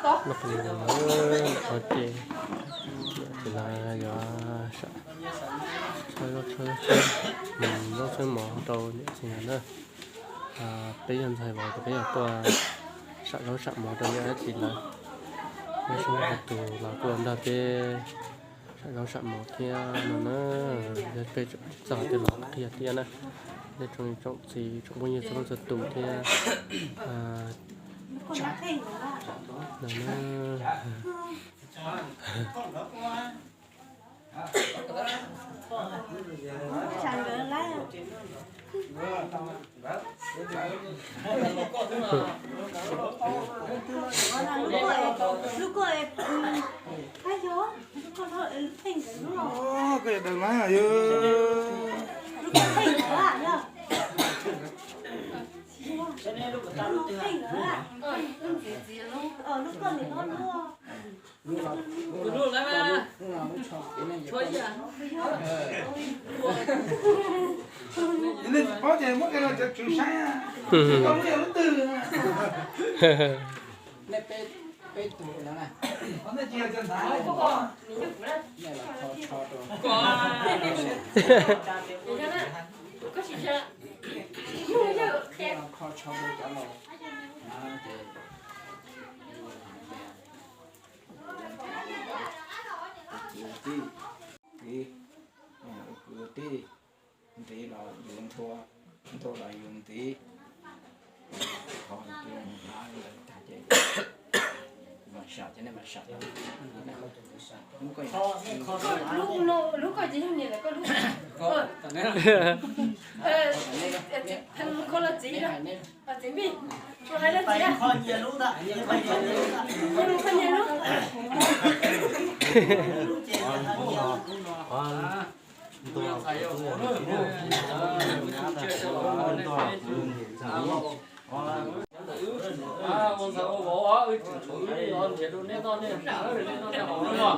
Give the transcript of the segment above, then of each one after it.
nó phải ok thì là giờ chơi nó chơi mỏ đầu nhỉ thì là bây giờ thầy bảo bây giờ tôi sợ nó sợ mỏ đầu nhỉ thì là nói chung là tụ là tôi đã về sợ nó sợ mỏ kia nó về về giờ thì là kia nè để trong gì trong bao nhiêu trong giờ tụ thì Chẳng được lấy lúc rồi hay gió con thôi thành cái lúc rồi cái đừng nói à chứ lúc rồi thành nữa à nhá lúc thành nữa à lúc con thì con mua luôn đấy mà thôi à nên có thể mất cái là chủ sai à không có nó từ này pe tủ nó này nó là chia chân thái này là cho rồi có gì chưa kho cho rồi trả lời tí là dùng thua là dùng tí còn cái lá là thả chạy mà sạch cho nên mà sạch lúc coi chỉ không nhìn là có lúc thằng con là gì đó là gì mi rồi hay là gì à con nhiều lúc đó con nhiều lúc con sao bố ơi con thiệt luôn đấy con nên đỡ rồi nên nó sẽ hỏng luôn rồi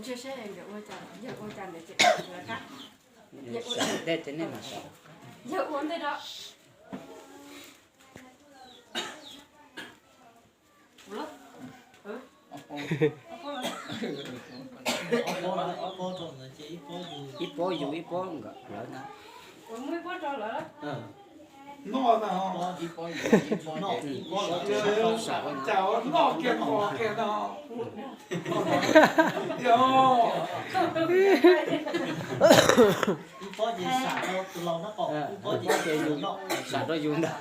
chưa sẽ em được ôi chàng để chị là cắt đây thế nên mà sợ giờ uống thế đó ít bố dù ít bố không gặp lỡ nữa uống mới bớt cho lỡ nó nào ít bố chào nó kia nó có gì xả đâu từ lâu nó còn có gì dùng nó xả nó dùng đâu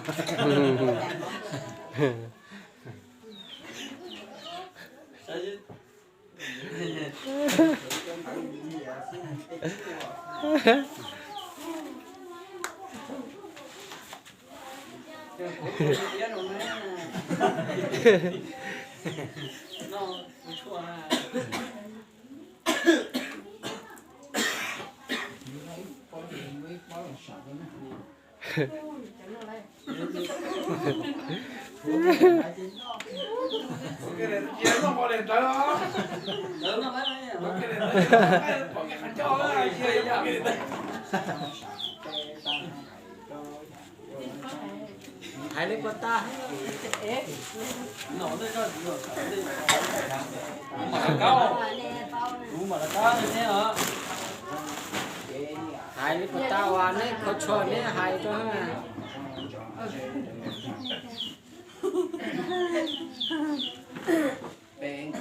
cái này chia nó bỏ lên đó nó cái này bỏ cái khăn cho nó chia cho cái này hai lấy con ta nó đây cho mà cao mà là cao thế hả hai lấy con ta vào đấy có cho đấy hai cho ha bên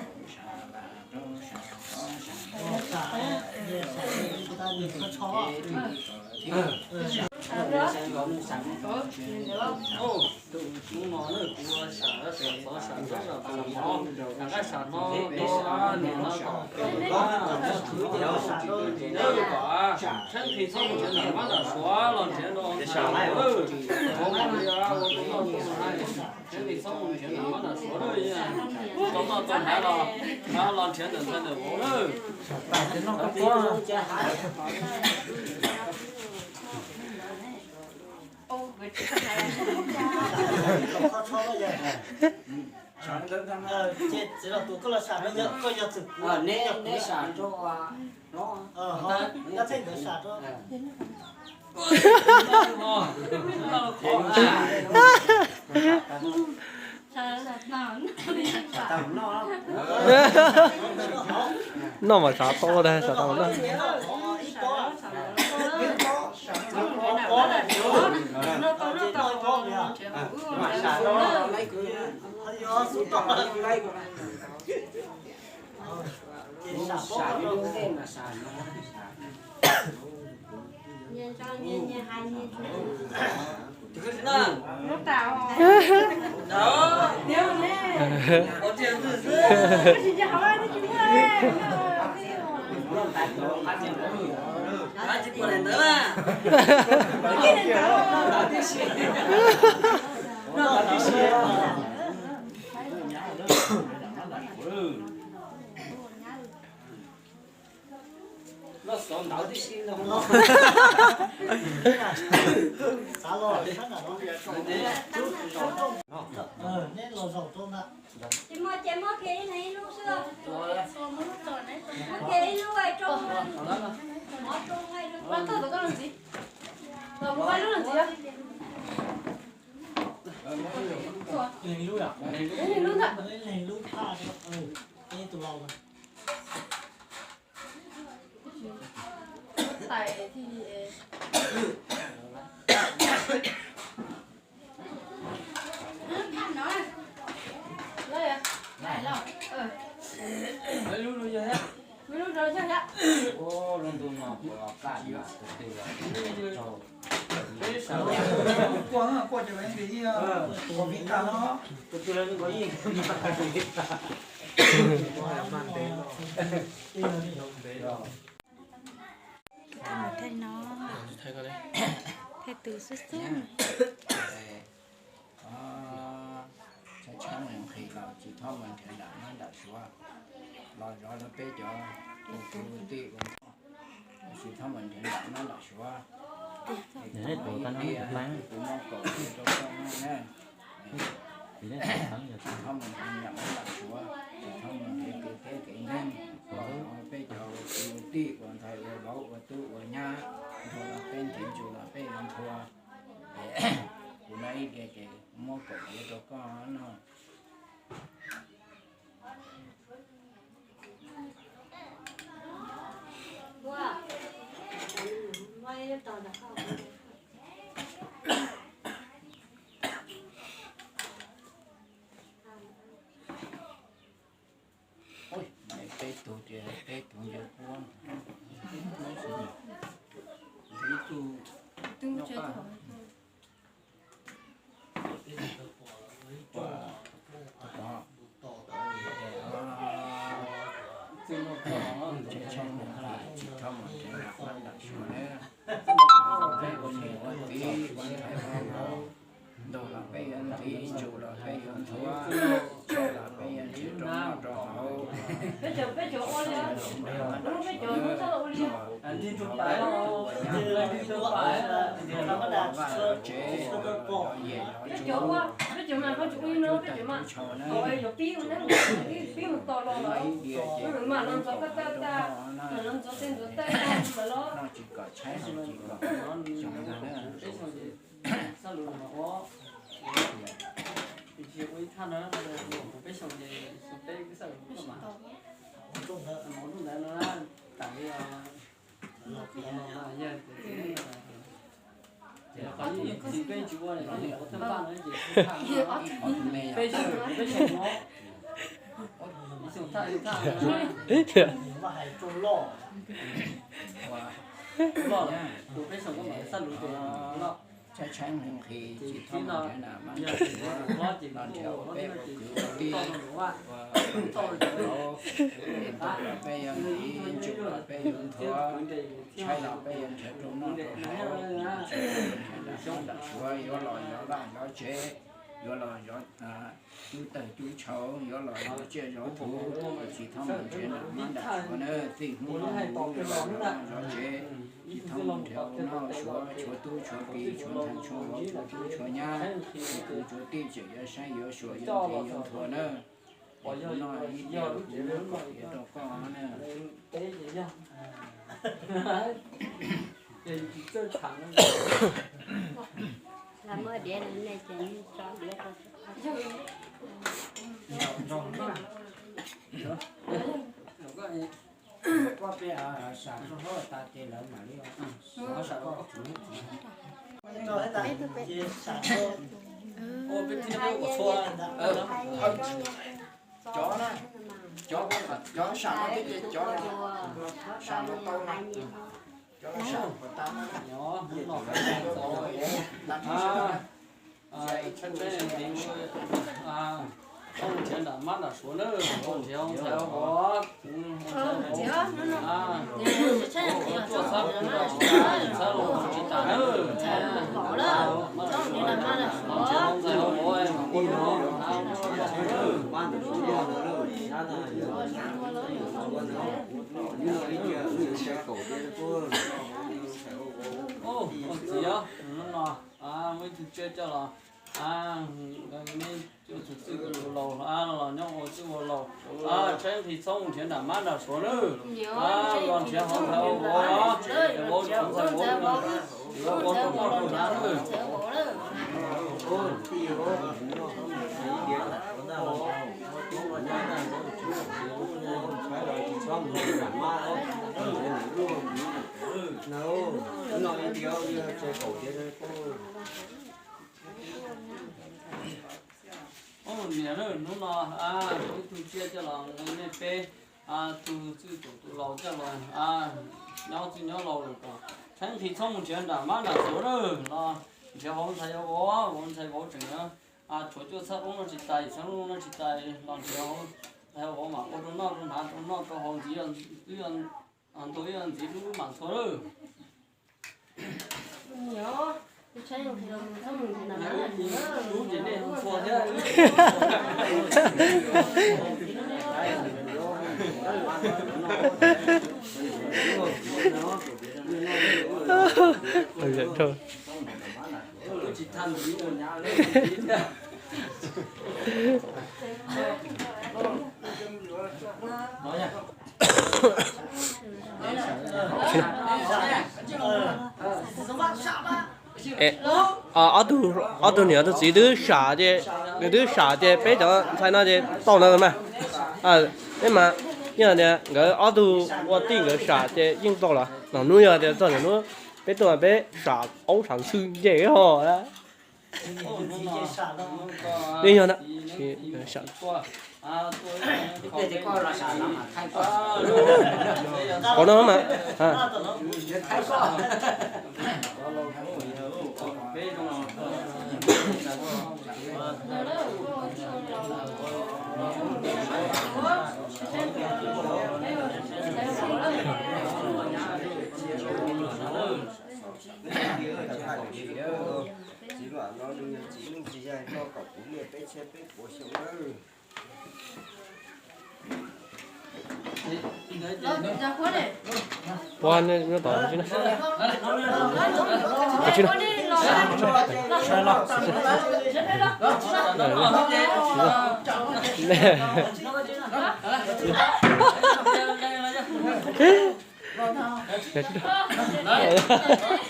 chúng nó nữa của sản nó sẽ có sản rất là nó cái sản nó thứ gì đó nếu có thân thì xong chuyện này bắt đầu xóa lần chuyện đó sản này không bây giờ thân thì xong chuyện này bắt đầu xóa rồi nha chúng nó còn hay là nó lần chuyện được thân được bố nữa nó có có cho nó vậy chết chỉ là tụi có là xả nó có giờ thực nè xả cho nó họ nó thấy được xả cho tầm nó nó mà xả to đây xả to đó Nhìn cho nhìn hai nhìn nó tạo đó nhiều nè có tiền từ xưa cái gì cho hỏi nó chúng ta anh chỉ còn nữa là cái này tạo nó sống đau thì xin đâu xả lo chắc là nó nên lo dầu tôm đó chị mua cái này lúc xưa nó cái lúc ấy trong nó trong hay lúc bắt đầu có làm gì rồi mua cái làm gì á lên luôn à cái luôn thật lên luôn tha cho cái tụi lâu tại thì đây à đây là lấy luôn rồi hết mấy lúc rồi chắc ạ ô lần đầu mà của cả nhà qua cho anh cái có vị ta nó tụi lên có gì thấy nó thấy coi đấy thấy từ xuất xuất chắc chắn là khi là chỉ thao mình thì đã nó đã xóa rồi rồi nó bé cho một cái tí cũng chỉ thao mình thì đã nó đã xóa để tụi ta nói bán cũng mong cầu cho con nghe thì nó thắng chỉ thao mình thì đã nó đã xóa chỉ thao mình thì cái nên bé cho một tí còn thầy là bảo và tu và nhà rồi là bên thì chủ là bên làm thua của này cái mong cầu cho con nó wow mấy tờ đã không ôi mày cái tụ thì cái tụ giờ con nói gì cái tụ tương chơi thôi đó xin nó có chỉ trong lại chỉ trong một cái là quan đặt xuống đấy cái con này quan tí quan thái hoàng đồ là cái anh tí chủ là cái anh thua chủ là cái anh chỉ trong nó cho hậu bây giờ ôn lên lúc bây giờ nó sao ôn lên anh đi chụp bài đâu lên đi chụp bài nó có đạt chế bây giờ qua bây giờ mà có chụp nữa bây giờ mà rồi giờ tí nó tí một to lo rồi mà làm cho ta làm cho tên cho tay mà nó nó chỉ có trái nó chỉ có nó sao luôn mà có thì với than đó là một cái sòng gì sòng tê cái sao cũng mà món lúc đấy nó tại nó giờ thì có gì cái chú này nó có thêm bạn nữa gì cái sòng nó sòng thay mà hay trông lo lo của cái sòng có mà sao luôn thì nó trái trái mình thì chỉ chỉ thông nó cái nào mà giờ nó chỉ nó nó theo nó bé chỉ đi to đúng không to rồi hiện tại là bây giờ thì chụp là bây giờ thua trái là bây giờ sẽ trúng nó xong đặt xuôi gió lòi gió lại gió chế gió lòi gió chú tẩy chú cháu gió lòi gió chế gió thú chỉ thông mình chế là nó đặt xuôi nữa thì muốn gió chế chỉ thông theo nó chúa chúa tu chúa kỳ chúa thành chúa võ chúa chúa nha chúa ti chỉ cho sai gió chúa gió thì gió thua nữa bỏ gió nói gió cũng nó có gió đâu có nữa cái gì nhá 正常的。 làm mới để này chuyện cho để qua bên sản xuất họ ta tiền lớn mà đi họ sản xuất Rồi hết tại gì sản xuất. Ô bên kia có một xô. chó đó chó sản cái chó sản nó to này chó sản của ta Nhỏ, nó phải làm chân đây thì ông tiền đã mất là số nữa, ông tiền ông theo có,做啥不知道，啥路不知道，khổ đó có nghĩa là nó là ông tiền ông theo có em, quân nó, ô, gì á, nó mới chơi cho là, mới就这个楼老娘我这个楼整体总钱的满了说了，往前好才我从才我从哪拿了？年了，弄了都接着了，那边都老家了鸟老了个，整体从前的满了做了，这红菜要红菜我整了，做就菜红了去带，生红了去带，让这红还有我嘛，我都拿个红几样多样子都蛮错了。nhỏ cái thì không mình làm là đúng chỉ để错thế vậy thôi chỉ tham gì ở nhà lên nói nha ở tu nhiều tu chỉ đứa傻的，那đứa傻的，别讲在那的到那个嘛，那么因为呢，ở tu我定个傻的应到了，那农业的这种别多别傻熬上去这好了，你讲的，傻。cái coi là sản lắm mà khai qua có nó mà khai qua chỉ là nó chỉ ra cho cậu cũng như cái xe cái của sống đó quan này nó tỏ chứ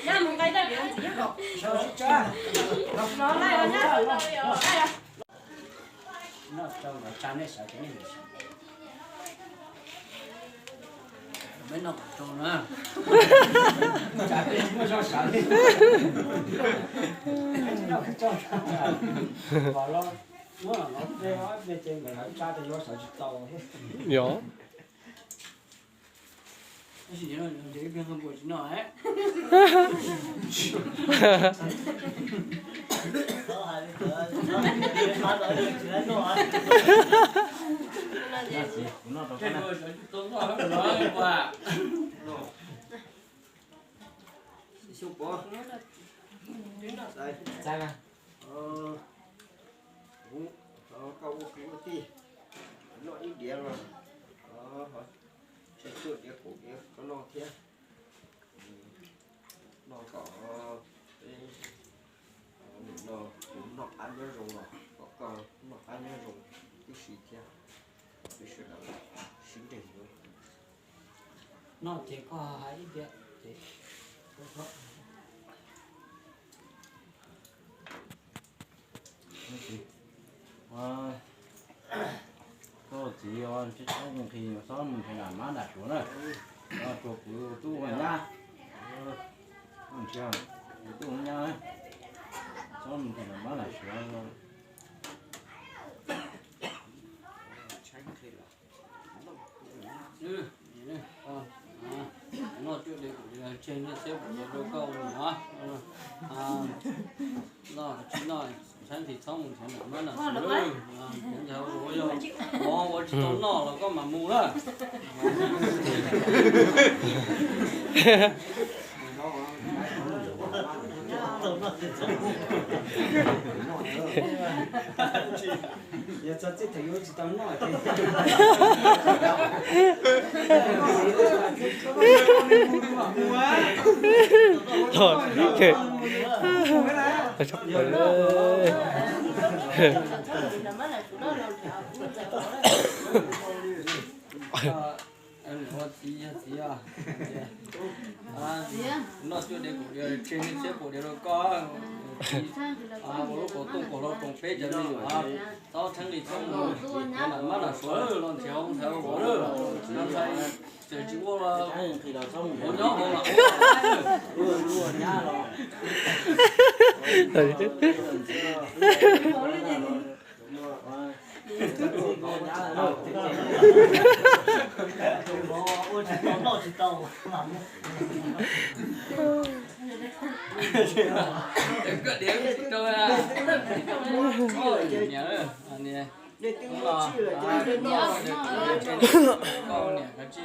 ra một cái đây nó lại rồi nhá nó trâu nó chán đấy sợ cái này mấy nó trâu nữa chán đấy nó cho sợ đi nó cho vào lo nó là nó đây nó bên trên mình không cha thì nó sợ trâu hết dạ cái gì nó để bên không bồi nó ấy cái người sẽ tốn nói qua xúc quá đây sao à cũng câu cũng tí nó ít điện rồi đó sẽ sửa điện của điện có nó thế nó có nó ăn nhớ dùng rồi có nó ăn nhớ dùng cái gì thế cái sự đó xin tiền rồi nó chỉ có hai ít điện có chỉ on chứ không thì xong thì làm má đặt xuống này chụp tu vào nha không chưa tu vào nha xong thì làm má đặt xuống nó chưa được trên cái xếp của đồ câu nữa nó chỉ nói sáng thì xong thì nó là sửa cũng theo rồi bỏ chỉ tốn nó là có mà mua đó giờ cho chị thấy chỉ tấm nói thì thôi kệ sắp tới nó chưa được trên cái xếp của đồ có bố cổ tung cổ trồng phê cho mình sau tháng thì xong rồi là mắt là số lon chéo theo bố nó thấy trời chỉ có là thì là xong bố nhớ bố là luôn nha rồi cái điểm chơi nhớ nè để tiêu nó chi là con nè cái chi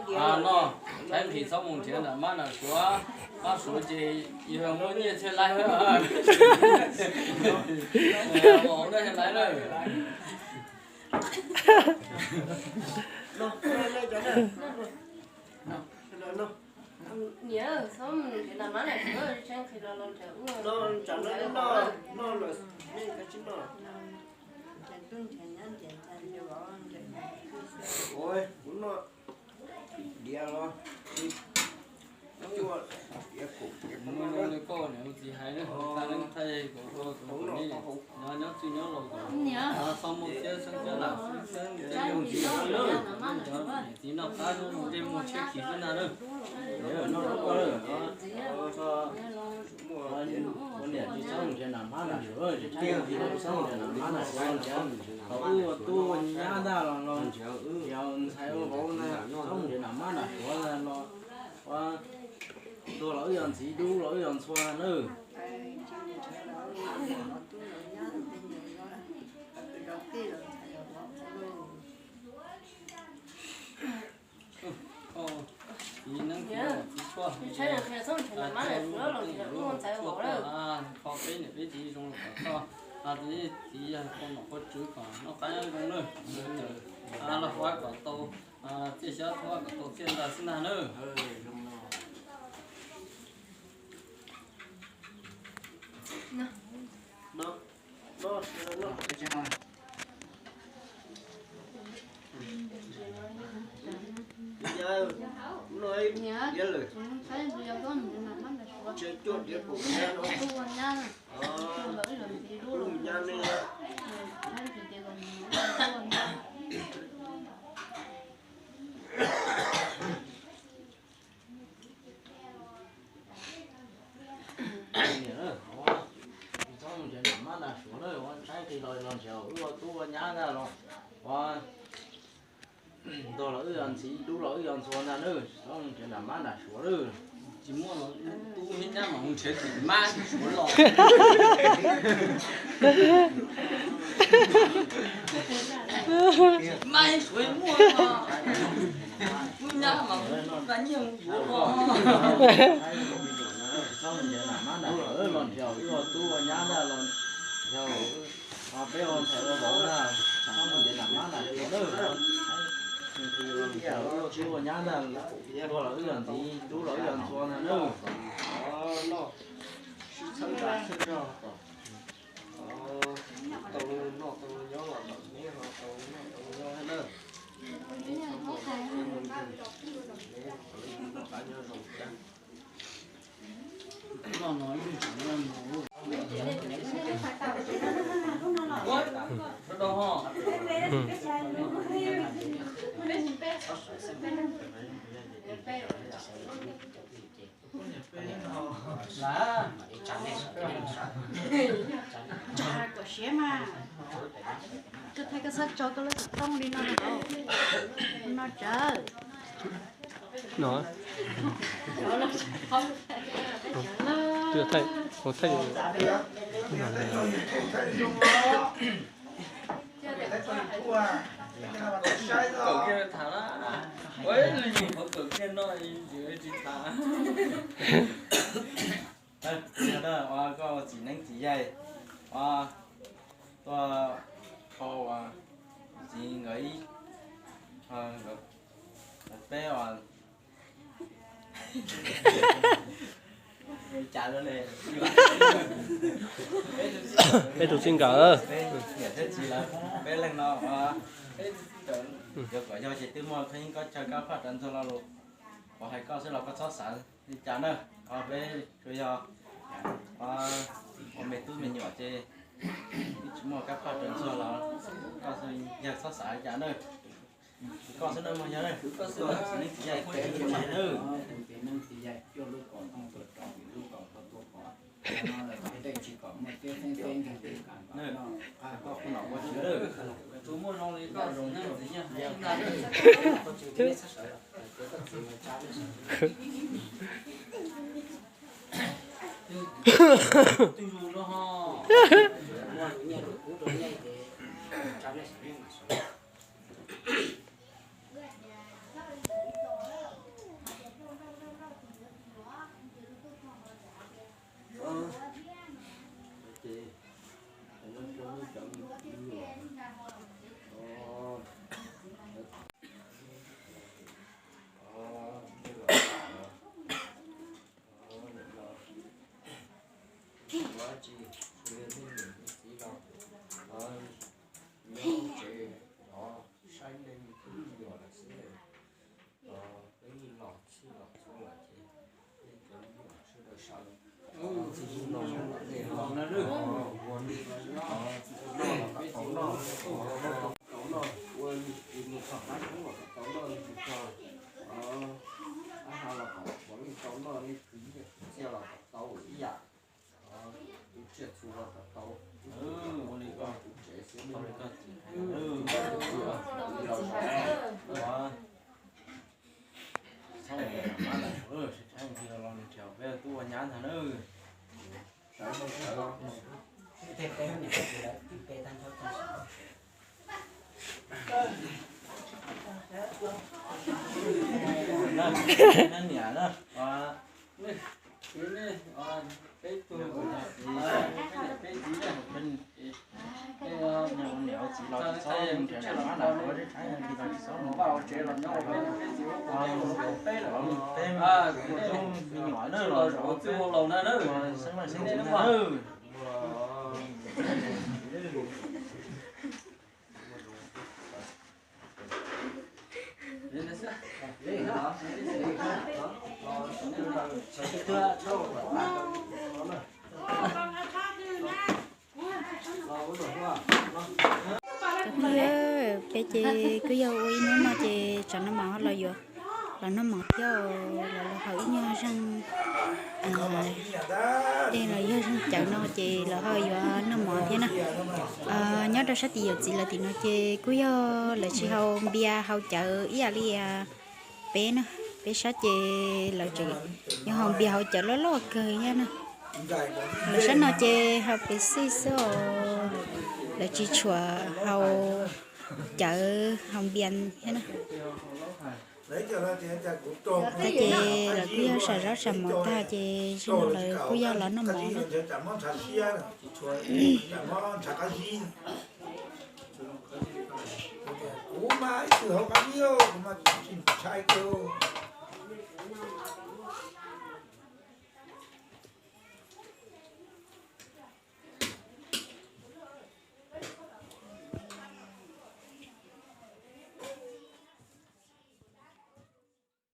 nó em thì xong một chuyện là mắt là số gì yêu muốn như thế lại nữa bỏ đây thế lại rồi nhớ xong thì làm ăn này nữa chẳng khi là làm theo nó chẳng nó là nên cái chính nó ôi nó đi rồi nó có này gì hay nữa ta nên thay của đi nó nhớ chỉ nhớ rồi xong một cái xong cái là cái dùng gì nữa thì nó ta nó đem một chiếc khí thế nào nữa nó có rồi con đẻ thì xong thì làm má là sửa thì thay thì xong thì làm má là sửa chứ tu nhá ra là nó theo theo bố này xong thì làm má là sửa là nó tôi lỗi dần chỉ du lỗi dần xoa nữa thì năng cho thấy là khi xong thì làm ăn này nữa rồi thì cũng không phải bỏ đâu có cái này cái gì trong có thì con nó có chữ cả nó cái trong nữa là hóa cả tô chỉ sẽ hóa cả tô trên là xin là nữa nó giờ nói nhớ lời chơi chuột đi phụ nha nó nha nên xong thì làm má là sửa nữa trái thì rồi làm sao tu nhá ra rồi tôi lỗi dần chỉ tu lỗi dần xoa ra nữa xong thì làm má là sửa nữa chỉ mua nó tu hết nhá mà không chết thì má số lọ mai suối mua mà mua nhá mà đánh nhiều số xong thì làm má là sửa lần theo tu nhá ra lần theo bé hồn theo bộ ra xong thì làm má là sửa nữa thì chú nhá ra tu lỗi dần thì tu lỗi dần xoa ra nữa nó thân ra thân ra tàu nó nhớ là mấy họ tàu nhớ hết nữa nó nói như chẳng là ngủ Rất đâu ho. Là Chả có xe mà cứ thấy cái sách cho cái lấy tông đi nó đâu nó chờ nó chưa thấy một thấy Cậu kia thả ra. Ôi, nhìn có cậu kia nó dưới chỉ thả. đây đó có chỉ năng chỉ dây tôi có chỉ nghĩ bé trả luôn này bé tụi xin cỡ bé nghĩa thế chỉ là bé lần nó được gọi cho chị tư môn thấy có chơi cao phát triển cho nó luôn và hay có sẽ là có sót sản thì trả nữa bé rồi giờ mẹ tôi mình nhỏ chơi chúng mà các phát triển cho nó có sự nhạc sót sản trả nữa con sẽ nơi mà nhớ này có sự linh dạy của chị này nữa cho lúc còn không vượt tròn lúc còn cóตัวก่อนnó là cái đây chỉ có một cái phên thì nữa có không nào qua chứa được Chú mua nó lấy có rồi nhá gì nhá. Tiêu dùng nó ho. nên nhả đó Cái tôi bên nhiều chỉ lo số trẻ nó là có cái trái thì là số nó vào chế là nhau cái nhỏ nữa rồi rồi tiêu một lầu nữa sáng là sáng chính nữa bé chị cứ vô uy nữa mà chị cho nó mỏ là vừa là nó mỏ cho là hỏi nhau rằng đây là do rằng chẳng nó chị là hơi vừa nó mỏ thế nào nhớ ra sách gì chị là thì nó chị cứ vô là chị hầu bia hầu chợ ý à bé nữa bé sách chị là chị nhưng hầu bia hầu chợ nó cười nha nè là sách nó chị hầu bé xí số là chị chùa hầu chợ hồng biên thế nào ta chị là cứ sợ rất sợ một ta chị xin lời cứ do là nó mỏ